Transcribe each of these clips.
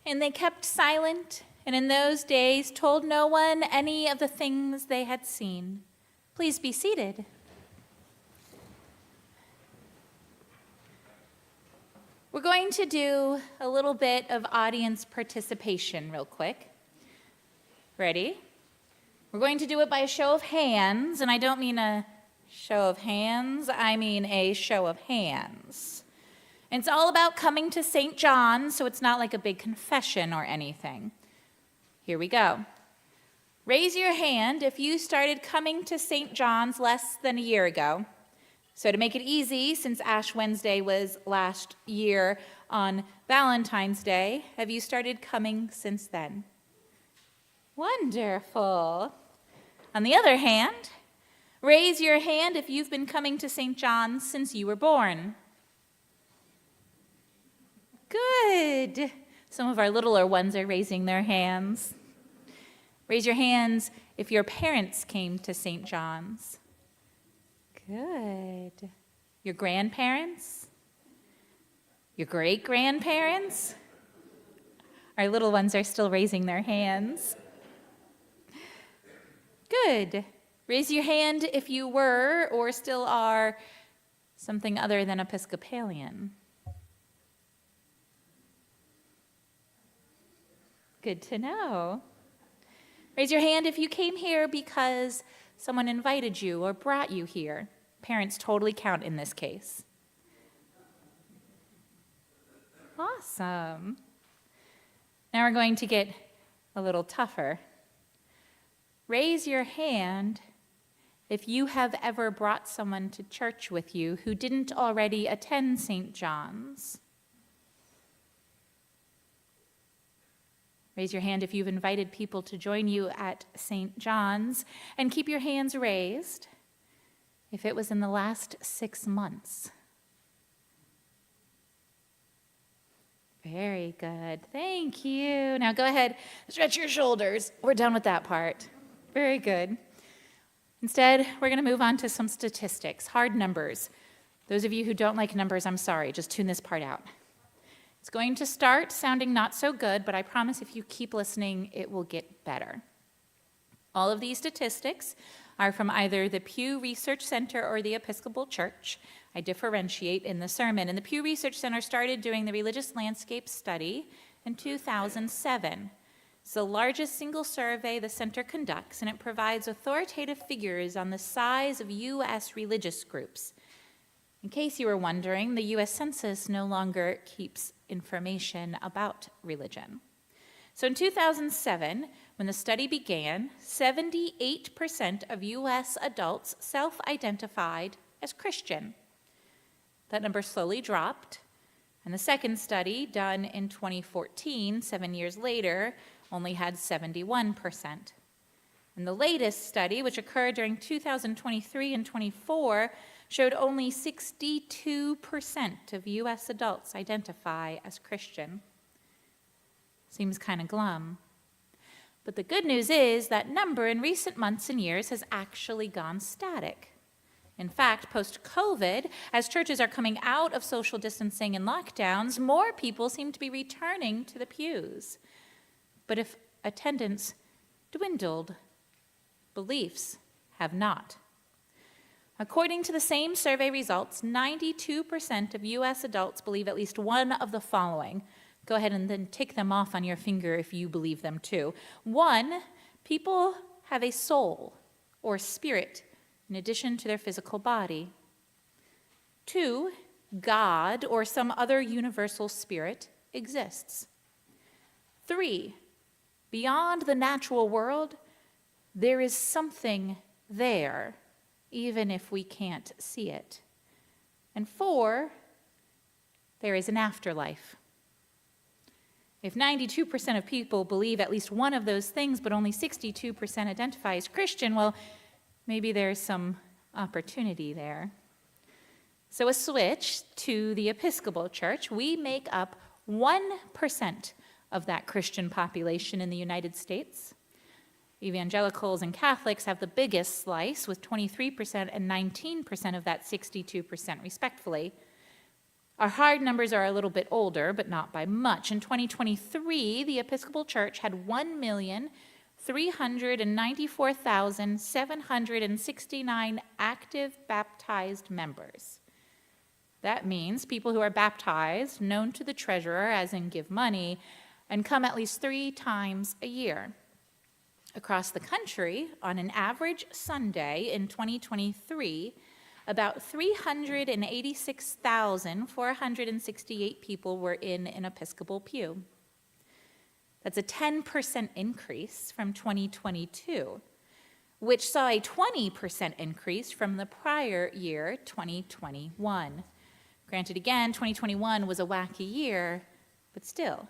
And they kept silent, and in those days told no one any of the things they had seen. Please be seated. We're going to do a little bit of audience participation real quick. Ready? We're going to do it by a show of hands, and I don't mean a show of hands, I mean a show of hands. And it's all about coming to St. John's, so it's not like a big confession or anything. Here we go. Raise your hand if you started coming to St. John's less than a year ago. So to make it easy, since Ash Wednesday was last year on Valentine's Day, have you started coming since then? Wonderful. On the other hand, raise your hand if you've been coming to St. John's since you were born. Good. Some of our littler ones are raising their hands. Raise your hands if your parents came to St. John's. Good. Your grandparents? Your great-grandparents? Our little ones are still raising their hands. Good. Raise your hand if you were or still are something other than Episcopalian. Good to know. Raise your hand if you came here because someone invited you or brought you here. Parents totally count in this case. Awesome. Now we're going to get a little tougher. Raise your hand if you have ever brought someone to church with you who didn't already attend St. John's. Raise your hand if you've invited people to join you at St. John's, and keep your hands raised if it was in the last 6 months. Very good. Thank you. Now go ahead, stretch your shoulders. We're done with that part. Very good. Instead, we're going to move on to some statistics, hard numbers. Those of you who don't like numbers, I'm sorry, just tune this part out. It's going to start sounding not so good, but I promise if you keep listening, it will get better. All of these statistics are from either the Pew Research Center or the Episcopal Church. I differentiate in the sermon. And the Pew Research Center started doing the religious landscape study in 2007. It's the largest single survey the center conducts, and it provides authoritative figures on the size of U.S. religious groups. In case you were wondering, the U.S. Census no longer keeps information about religion. So in 2007, when the study began, 78% of U.S. adults self-identified as Christian. That number slowly dropped, and the second study, done in 2014, 7 years later, only had 71%. And the latest study, which occurred during 2023 and 24, showed only 62% of U.S. adults identify as Christian. Seems kind of glum. But the good news is that number in recent months and years has actually gone static. In fact, post-COVID, as churches are coming out of social distancing and lockdowns, more people seem to be returning to the pews. But if attendance dwindled, beliefs have not. According to the same survey results, 92% of U.S. adults believe at least one of the following. Go ahead and then tick them off on your finger if you believe them too. 1, people have a soul or spirit in addition to their physical body. 2, God or some other universal spirit exists. 3, beyond the natural world, there is something there, even if we can't see it. And 4, there is an afterlife. If 92% of people believe at least one of those things, but only 62% identify as Christian, well, maybe there's some opportunity there. So a switch to the Episcopal Church, we make up 1% of that Christian population in the United States. Evangelicals and Catholics have the biggest slice with 23% and 19% of that 62% respectively. Our hard numbers are a little bit older, but not by much. In 2023, the Episcopal Church had 1,394,769 active baptized members. That means people who are baptized, known to the treasurer, as in give money, and come at least 3 times a year. Across the country, on an average Sunday in 2023, about 386,468 people were in an Episcopal pew. That's a 10% increase from 2022, which saw a 20% increase from the prior year, 2021. Granted, again, 2021 was a wacky year, but still.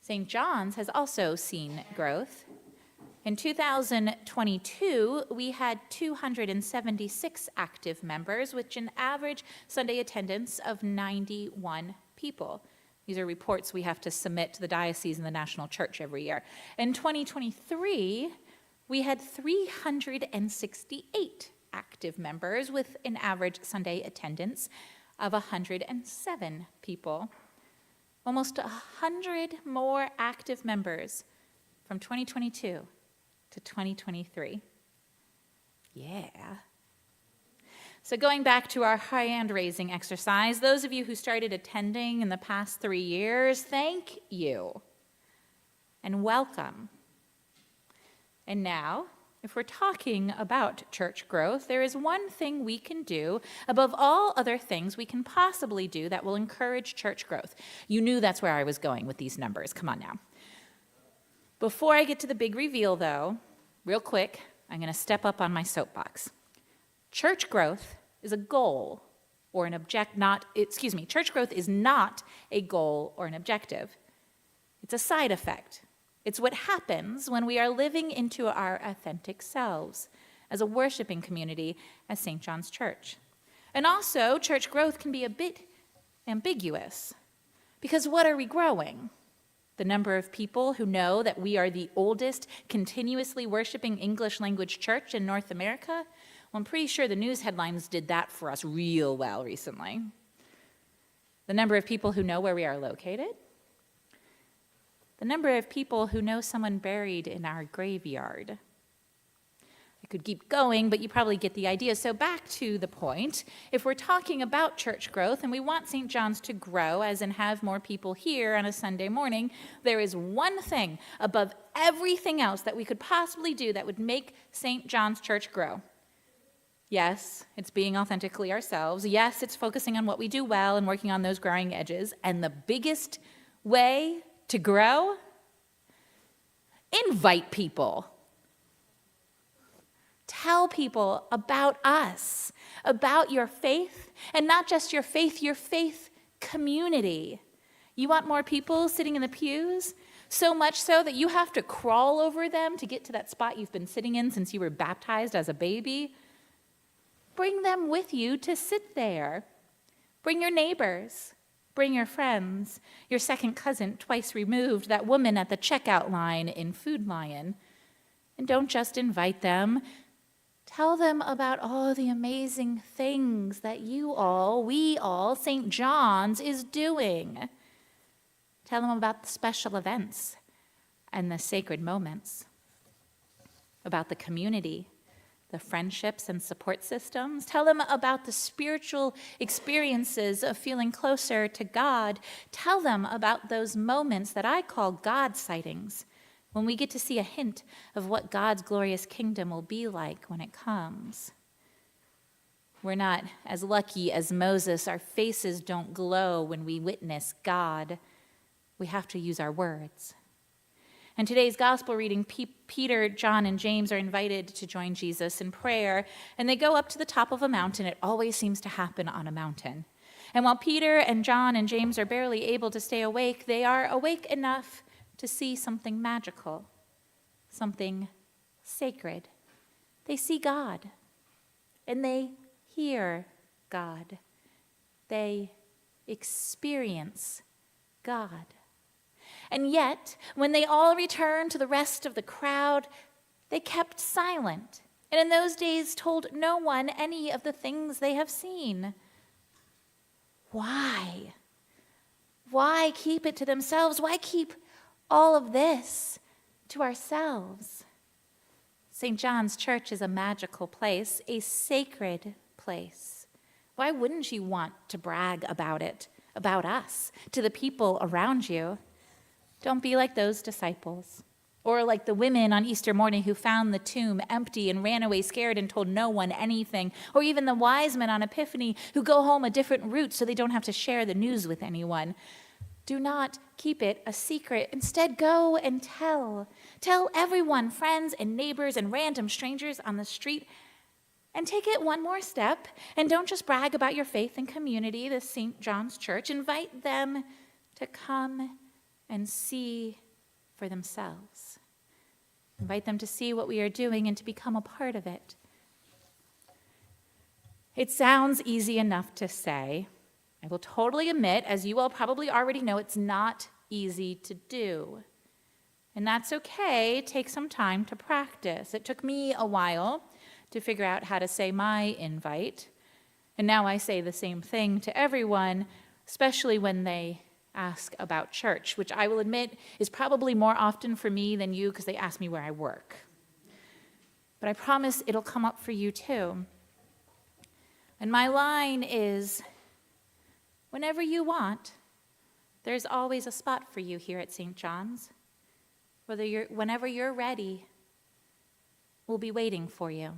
St. John's has also seen growth. In 2022, we had 276 active members, with an average Sunday attendance of 91 people. These are reports we have to submit to the diocese and the national church every year. In 2023, we had 368 active members, with an average Sunday attendance of 107 people. Almost 100 more active members from 2022 to 2023. Yeah. So going back to our hand-raising exercise, those of you who started attending in the past 3 years, thank you and welcome. And now, if we're talking about church growth, there is one thing we can do above all other things we can possibly do that will encourage church growth. You knew that's where I was going with these numbers. Come on now. Before I get to the big reveal, though, real quick, I'm going to step up on my soapbox. Church growth is a goal or an church growth is not a goal or an objective. It's a side effect. It's what happens when we are living into our authentic selves as a worshiping community as St. John's Church. And also, church growth can be a bit ambiguous, because what are we growing? The number of people who know that we are the oldest continuously worshiping English language church in North America? Well, I'm pretty sure the news headlines did that for us real well recently. The number of people who know where we are located? The number of people who know someone buried in our graveyard? I could keep going, but you probably get the idea. So back to the point, if we're talking about church growth and we want St. John's to grow, as in have more people here on a Sunday morning, there is one thing above everything else that we could possibly do that would make St. John's Church grow. Yes, it's being authentically ourselves. Yes, it's focusing on what we do well and working on those growing edges. And the biggest way to grow? Invite people. Tell people about us, about your faith, and not just your faith community. You want more people sitting in the pews? So much so that you have to crawl over them to get to that spot you've been sitting in since you were baptized as a baby? Bring them with you to sit there. Bring your neighbors. Bring your friends, your second cousin twice removed, that woman at the checkout line in Food Lion. And don't just invite them. Tell them about all the amazing things that we all, St. John's, is doing. Tell them about the special events and the sacred moments, about the community, the friendships and support systems. Tell them about the spiritual experiences of feeling closer to God. Tell them about those moments that I call God sightings, when we get to see a hint of what God's glorious kingdom will be like when it comes. We're not as lucky as Moses. Our faces don't glow when we witness God. We have to use our words. In today's gospel reading, Peter, John, and James are invited to join Jesus in prayer, and they go up to the top of a mountain. It always seems to happen on a mountain. And while Peter and John and James are barely able to stay awake, they are awake enough to see something magical, something sacred. They see God, and they hear God. They experience God. And yet, when they all returned to the rest of the crowd, they kept silent, and in those days told no one any of the things they have seen. Why? Why keep it to themselves? Why keep all of this to ourselves? St. John's Church is a magical place, a sacred place. Why wouldn't you want to brag about it, about us, to the people around you? Don't be like those disciples, or like the women on Easter morning who found the tomb empty and ran away scared and told no one anything, or even the wise men on Epiphany who go home a different route so they don't have to share the news with anyone. Do not keep it a secret. Instead, go and tell. Tell everyone, friends and neighbors and random strangers on the street. And take it one more step. And don't just brag about your faith and community, the St. John's Church. Invite them to come and see for themselves. Invite them to see what we are doing and to become a part of it. It sounds easy enough to say. I will totally admit, as you all probably already know, it's not easy to do. And that's okay. Take some time to practice. It took me a while to figure out how to say my invite. And now I say the same thing to everyone, especially when they ask about church, which I will admit is probably more often for me than you because they ask me where I work. But I promise it'll come up for you too. And my line is, whenever you want, there's always a spot for you here at St. John's. Whenever you're ready, we'll be waiting for you.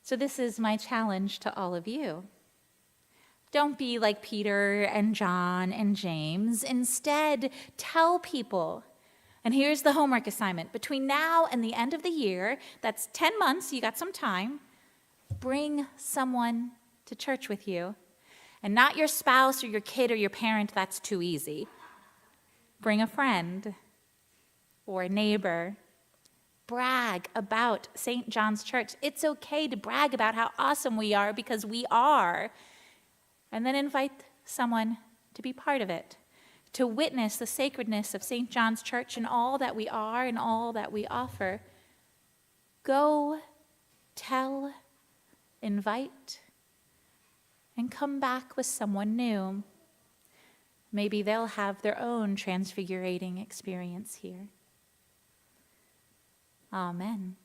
So this is my challenge to all of you. Don't be like Peter and John and James. Instead, tell people. And here's the homework assignment. Between now and the end of the year, that's 10 months, you got some time, bring someone to church with you. And not your spouse or your kid or your parent, that's too easy. Bring a friend or a neighbor. Brag about St. John's Church. It's okay to brag about how awesome we are because we are. And then invite someone to be part of it, to witness the sacredness of St. John's Church and all that we are and all that we offer. Go, tell, invite, and come back with someone new. Maybe they'll have their own transfigurating experience here. Amen.